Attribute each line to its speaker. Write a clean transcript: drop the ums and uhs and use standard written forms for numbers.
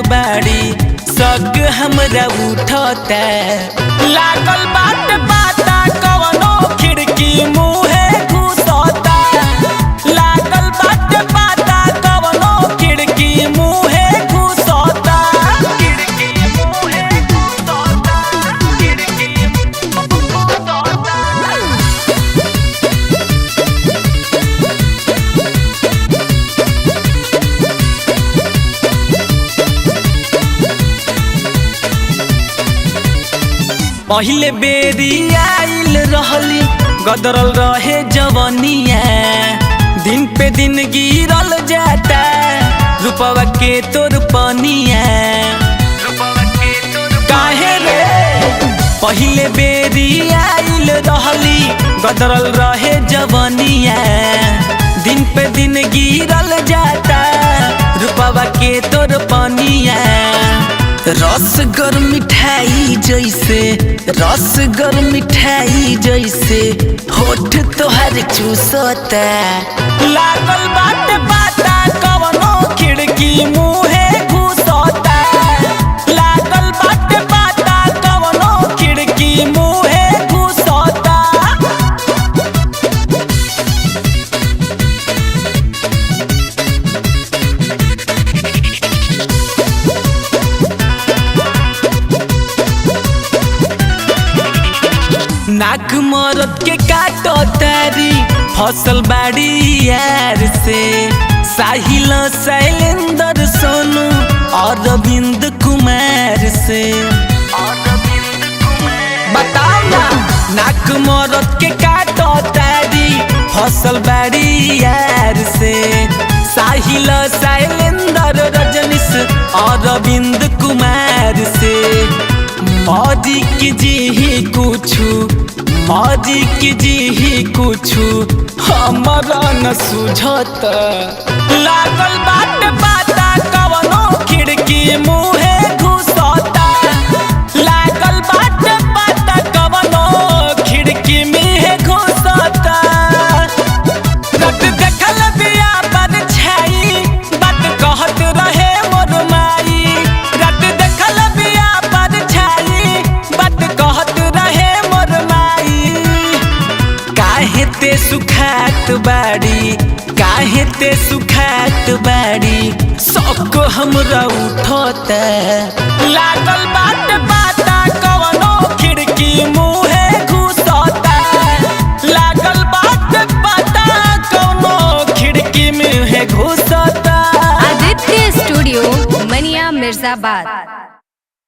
Speaker 1: बाड़ी सग हमरा उठता लागल बाट पाता कवनो खिड़की मुहे घुसता लागल बाट पाता कवनो खिड़की मुहे घुसता खिड़की मुहे घुसता खिड़की घुसता। पहिले बेरी आइल रहली गदरल रहे जवनिया दिन पे दिन गिरल जाता रूपवा के तोर पनिया काहे रे पहिले बेरी आइल रहली गदरल रहे जवनिया दिन पे दिन गिरल जाता रूपवा के तोर पनिया रसगर मिठाई जैसे रसगर मिठाई जैसे होठ तोहर चूसता लागल बाट पाता कवनो खिड़की मुहे घुसता लागल बाट पाता कवनो खिड़की मुहे घुसता। नाक मरद के काटो तारी फसल बाड़ी यार से साहिल शैलेंद्र सोनू अरविंद कुमार से बताओ ना नाक मरद के काटो तारी फसल बाड़ी यार से साहिल शैलेंद्र रजनीश अरविंद कुमार से मौजी की जी ही कुछु मौजी की जी ही कुछु हमारा न सुझत लागल बाट पाता कवनो खिड़की मुहे घुसता लागल बाट पाता कवनो खिड़की मुहे घुसता। रट देखल बिया पर छाई बात कहत रहे मोर माई रट देखल बिया पर छाई बात कहत रहे मोर माई काहे ते सुखात बाड़ी काहे ते सुखात बाड़ी सबको हमरा उठता लागल बाट पाता कवनो खिड़की मुहे घुसता लागल बाट पाता कवनो खिड़की मुहे घुसता।
Speaker 2: आदित्य स्टूडियो मनिया मिर्जाबाद।